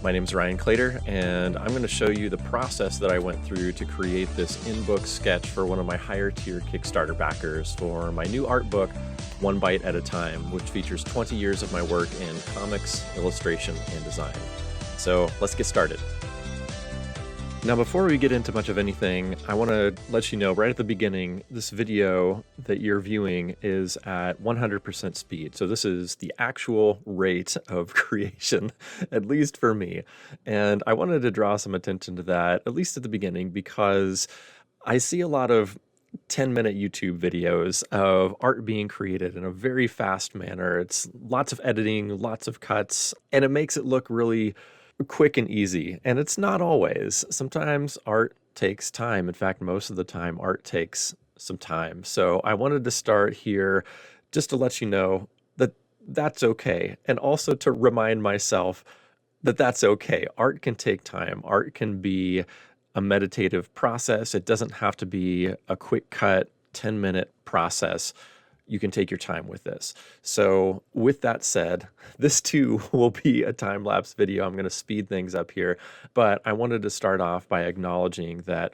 My name is Ryan Clater, and I'm going to show you the process that I went through to create this in-book sketch for one of my higher tier Kickstarter backers for my new art book, One Bite at a Time, which features 20 years of my work in comics, illustration, and design. So let's get started. Now, before we get into much of anything, I want to let you know right at the beginning, this video that you're viewing is at 100% speed. So this is the actual rate of creation, at least for me. And I wanted to draw some attention to that, at least at the beginning, because I see a lot of 10-minute YouTube videos of art being created in a very fast manner. It's lots of editing, lots of cuts, and it makes it look really quick and easy, and it's not always. Sometimes art takes time. In fact, most of the time art takes some time. So I wanted to start here just to let you know that that's okay, and also to remind myself that that's okay. Art can take time. Art can be a meditative process. It doesn't have to be a quick cut 10-minute process. You can take your time with this. So with that said, this too will be a time-lapse video. I'm going to speed things up here, but I wanted to start off by acknowledging that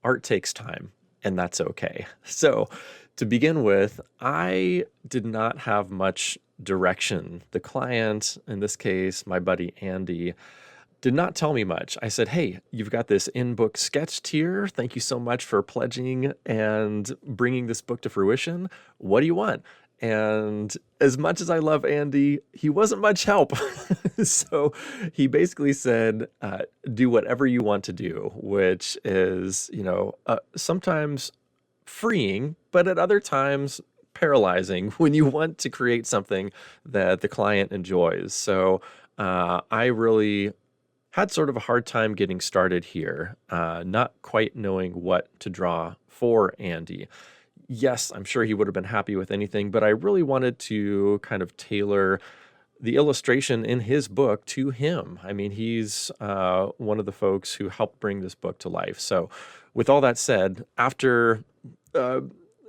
art takes time, and that's okay. So to begin with, I did not have much direction. The client, in this case, my buddy Andy, did not tell me much. I said, hey, you've got this in-book sketch tier. Thank you so much for pledging and bringing this book to fruition. What do you want? And as much as I love Andy, he wasn't much help. So he basically said, do whatever you want to do, which is, sometimes freeing, but at other times paralyzing when you want to create something that the client enjoys. So I really had sort of a hard time getting started here, not quite knowing what to draw for Andy. Yes, I'm sure he would have been happy with anything, but I really wanted to kind of tailor the illustration in his book to him. I mean, he's one of the folks who helped bring this book to life. So with all that said, after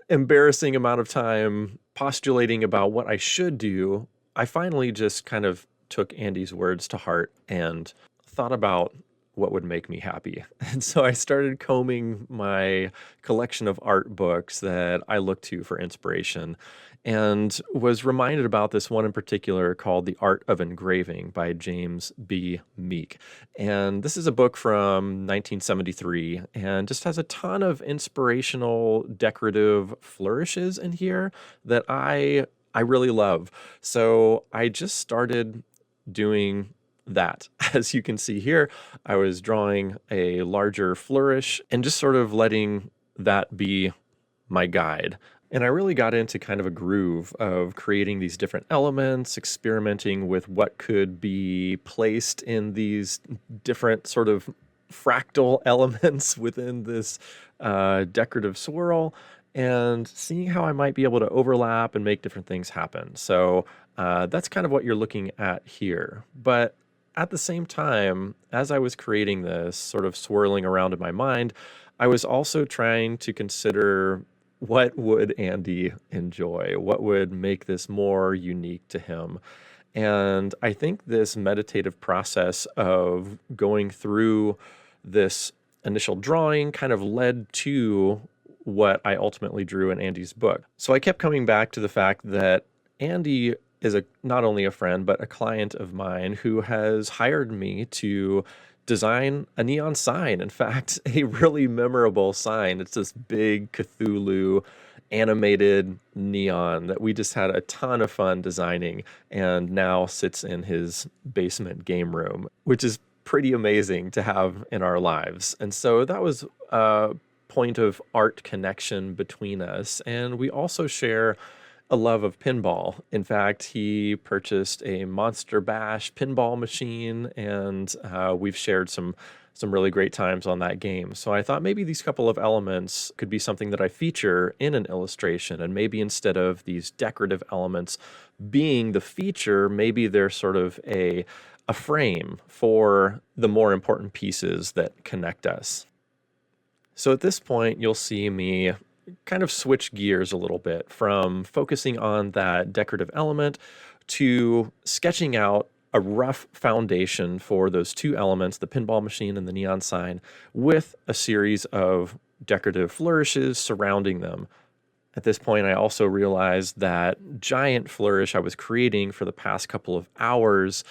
embarrassing amount of time postulating about what I should do, I finally just kind of took Andy's words to heart and thought about what would make me happy. And so I started combing my collection of art books that I look to for inspiration and was reminded about this one in particular called The Art of Engraving by James B. Meek. And this is a book from 1973 and just has a ton of inspirational decorative flourishes in here that I really love. So I just started doing that. As you can see here, I was drawing a larger flourish and just sort of letting that be my guide. And I really got into kind of a groove of creating these different elements, experimenting with what could be placed in these different sort of fractal elements within this decorative swirl, and seeing how I might be able to overlap and make different things happen. So that's kind of what you're looking at here. But at the same time, as I was creating this, sort of swirling around in my mind, I was also trying to consider what would Andy enjoy? What would make this more unique to him? And I think this meditative process of going through this initial drawing kind of led to what I ultimately drew in Andy's book. So I kept coming back to the fact that Andy is not only a friend, but a client of mine who has hired me to design a neon sign. In fact, a really memorable sign. It's this big Cthulhu animated neon that we just had a ton of fun designing and now sits in his basement game room, which is pretty amazing to have in our lives. And so that was a point of art connection between us. And we also share a love of pinball. In fact, he purchased a Monster Bash pinball machine, and we've shared some really great times on that game. So I thought maybe these couple of elements could be something that I feature in an illustration, and maybe instead of these decorative elements being the feature, maybe they're sort of a frame for the more important pieces that connect us. So at this point, you'll see me kind of switch gears a little bit from focusing on that decorative element to sketching out a rough foundation for those two elements, the pinball machine and the neon sign, with a series of decorative flourishes surrounding them. At this point, I also realized that giant flourish I was creating for the past couple of hours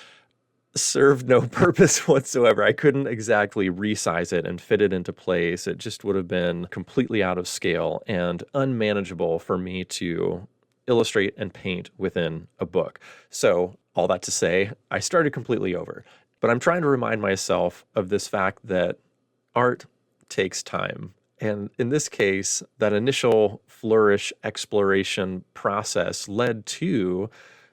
served no purpose whatsoever. I couldn't exactly resize it and fit it into place. It just would have been completely out of scale and unmanageable for me to illustrate and paint within a book. So all that to say, I started completely over. But I'm trying to remind myself of this fact that art takes time. And in this case, that initial flourish exploration process led to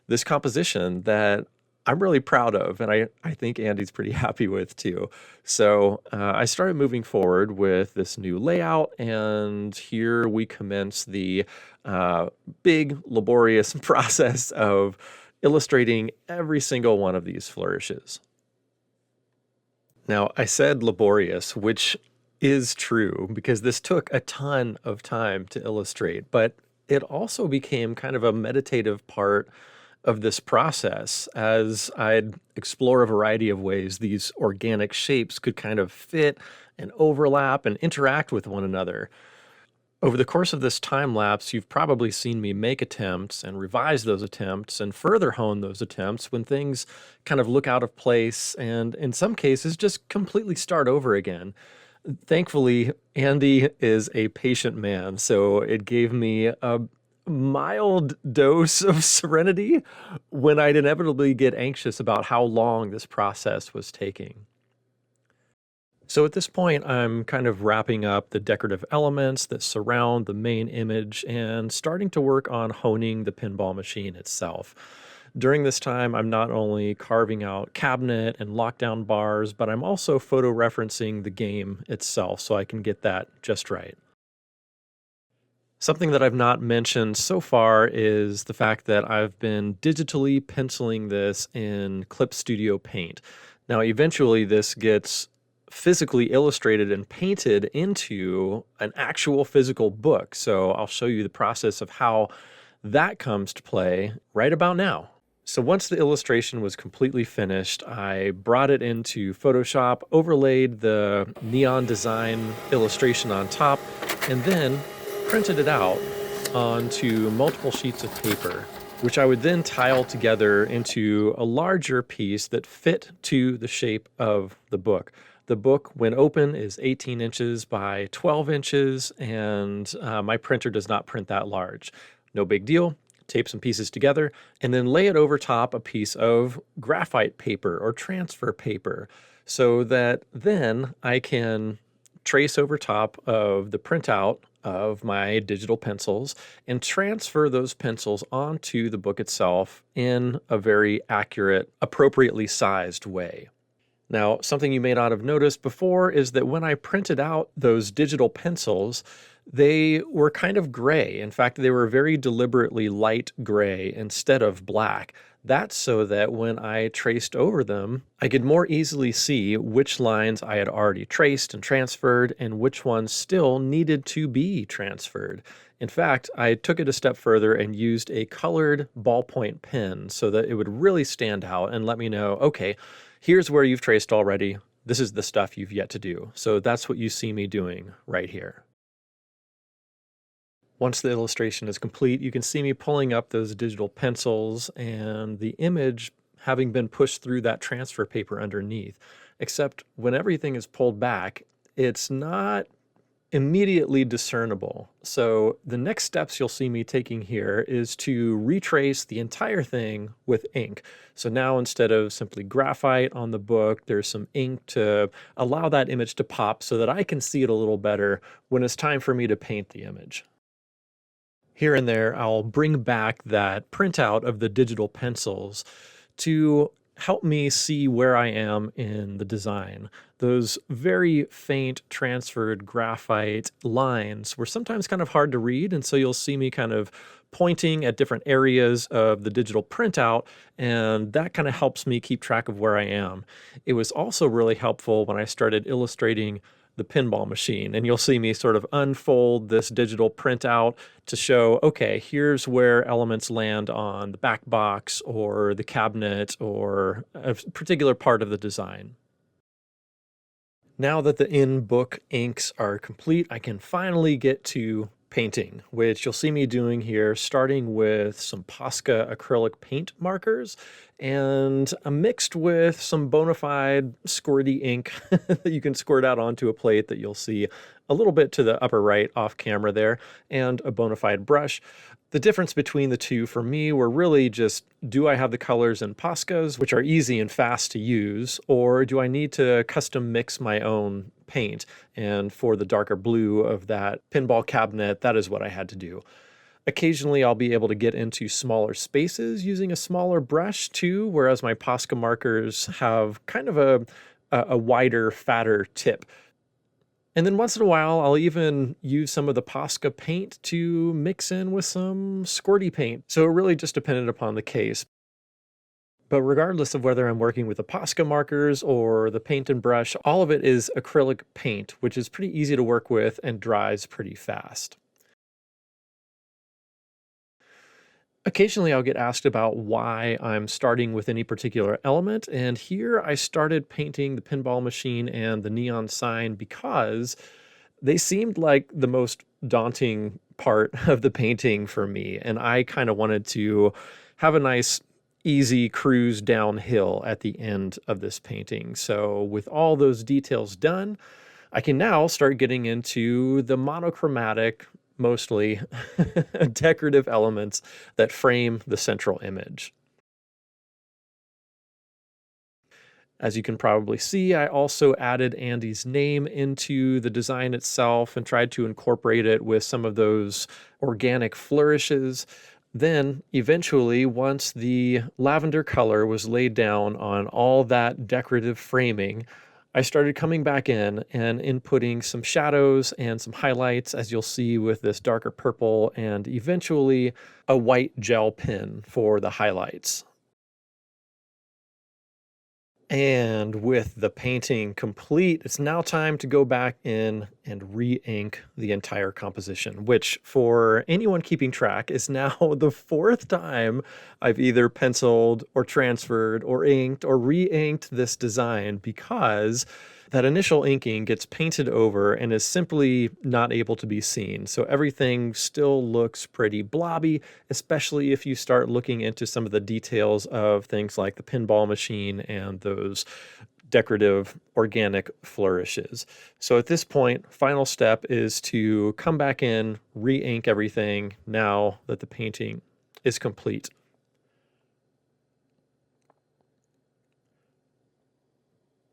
this composition that I'm really proud of, and I think Andy's pretty happy with too. So I started moving forward with this new layout, and here we commence the big, laborious process of illustrating every single one of these flourishes. Now, I said laborious, which is true because this took a ton of time to illustrate, but it also became kind of a meditative part of this process as I'd explore a variety of ways these organic shapes could kind of fit and overlap and interact with one another. Over the course of this time lapse, you've probably seen me make attempts and revise those attempts and further hone those attempts when things kind of look out of place and in some cases just completely start over again. Thankfully, Andy is a patient man, so it gave me a mild dose of serenity when I'd inevitably get anxious about how long this process was taking. So at this point, I'm kind of wrapping up the decorative elements that surround the main image and starting to work on honing the pinball machine itself. During this time, I'm not only carving out cabinet and lockdown bars, but I'm also photo referencing the game itself so I can get that just right. Something that I've not mentioned so far is the fact that I've been digitally penciling this in Clip Studio Paint. Now, eventually this gets physically illustrated and painted into an actual physical book. So I'll show you the process of how that comes to play right about now. So once the illustration was completely finished, I brought it into Photoshop, overlaid the neon design illustration on top, and then printed it out onto multiple sheets of paper, which I would then tile together into a larger piece that fit to the shape of the book. The book, when open, is 18 inches by 12 inches, and my printer does not print that large. No big deal. Tape some pieces together, and then lay it over top a piece of graphite paper or transfer paper so that then I can trace over top of the printout of my digital pencils and transfer those pencils onto the book itself in a very accurate, appropriately sized way. Now, something you may not have noticed before is that when I printed out those digital pencils, they were kind of gray. In fact, they were very deliberately light gray instead of black. That's so that when I traced over them, I could more easily see which lines I had already traced and transferred and which ones still needed to be transferred. In fact, I took it a step further and used a colored ballpoint pen so that it would really stand out and let me know, okay, here's where you've traced already. This is the stuff you've yet to do. So that's what you see me doing right here. Once the illustration is complete, you can see me pulling up those digital pencils and the image having been pushed through that transfer paper underneath. Except when everything is pulled back, it's not immediately discernible. So the next steps you'll see me taking here is to retrace the entire thing with ink. So now instead of simply graphite on the book, there's some ink to allow that image to pop so that I can see it a little better when it's time for me to paint the image. Here and there, I'll bring back that printout of the digital pencils to help me see where I am in the design. Those very faint transferred graphite lines were sometimes kind of hard to read, and so you'll see me kind of pointing at different areas of the digital printout, and that kind of helps me keep track of where I am. It was also really helpful when I started illustrating the pinball machine. And you'll see me sort of unfold this digital printout to show, okay, here's where elements land on the back box or the cabinet or a particular part of the design. Now that the in-book inks are complete, I can finally get to painting, which you'll see me doing here, starting with some Posca acrylic paint markers and mixed with some bona fide squirty ink that you can squirt out onto a plate that you'll see a little bit to the upper right off camera there, and a bona fide brush. The difference between the two for me were really just, do I have the colors in Poscas, which are easy and fast to use, or do I need to custom mix my own paint? And for the darker blue of that pinball cabinet, that is what I had to do. Occasionally, I'll be able to get into smaller spaces using a smaller brush too, whereas my Posca markers have kind of a wider, fatter tip. And then once in a while, I'll even use some of the Posca paint to mix in with some squirty paint. So it really just depended upon the case. But regardless of whether I'm working with the Posca markers or the paint and brush, all of it is acrylic paint, which is pretty easy to work with and dries pretty fast. Occasionally I'll get asked about why I'm starting with any particular element, and here I started painting the pinball machine and the neon sign because they seemed like the most daunting part of the painting for me, and I kind of wanted to have a nice easy cruise downhill at the end of this painting. So with all those details done, I can now start getting into the monochromatic, mostly decorative elements that frame the central image. As you can probably see, I also added Andy's name into the design itself and tried to incorporate it with some of those organic flourishes. Then, eventually, once the lavender color was laid down on all that decorative framing, I started coming back in and inputting some shadows and some highlights, as you'll see with this darker purple, and eventually a white gel pen for the highlights. And with the painting complete, it's now time to go back in and re-ink the entire composition, which for anyone keeping track is now the fourth time I've either penciled or transferred or inked or re-inked this design, because that initial inking gets painted over and is simply not able to be seen. So everything still looks pretty blobby, especially if you start looking into some of the details of things like the pinball machine and those decorative organic flourishes. So at this point, final step is to come back in, re-ink everything now that the painting is complete.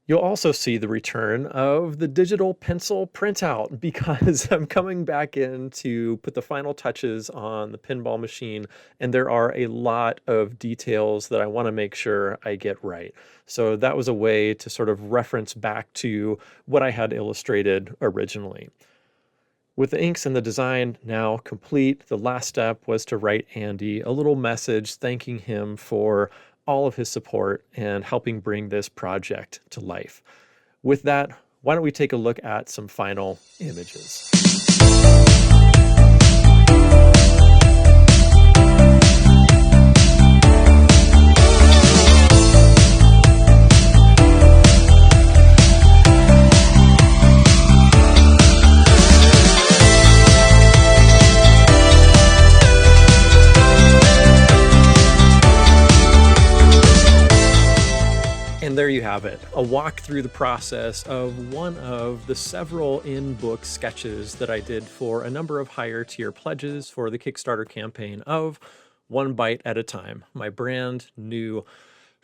You'll also see the return of the digital pencil printout, because I'm coming back in to put the final touches on the pinball machine, and there are a lot of details that I want to make sure I get right. So that was a way to sort of reference back to what I had illustrated originally. With the inks and the design now complete, the last step was to write Andy a little message thanking him for all of his support and helping bring this project to life. With that, why don't we take a look at some final images. And there you have it, a walk through the process of one of the several in-book sketches that I did for a number of higher tier pledges for the Kickstarter campaign of One Bite at a Time, my brand new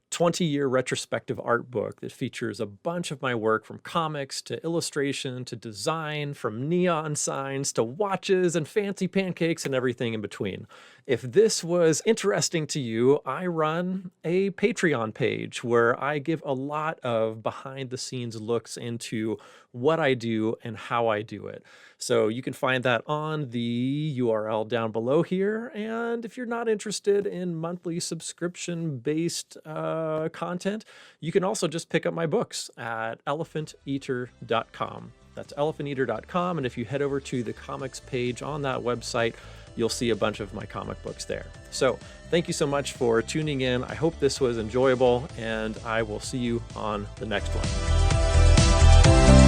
20-year retrospective art book that features a bunch of my work, from comics to illustration to design, from neon signs to watches and fancy pancakes and everything in between. If this was interesting to you, I run a Patreon page where I give a lot of behind-the-scenes looks into what I do and how I do it. So you can find that on the URL down below here. And if you're not interested in monthly subscription-based content, you can also just pick up my books at elephanteater.com. That's elephanteater.com. And if you head over to the comics page on that website, you'll see a bunch of my comic books there. So thank you so much for tuning in. I hope this was enjoyable, and I will see you on the next one.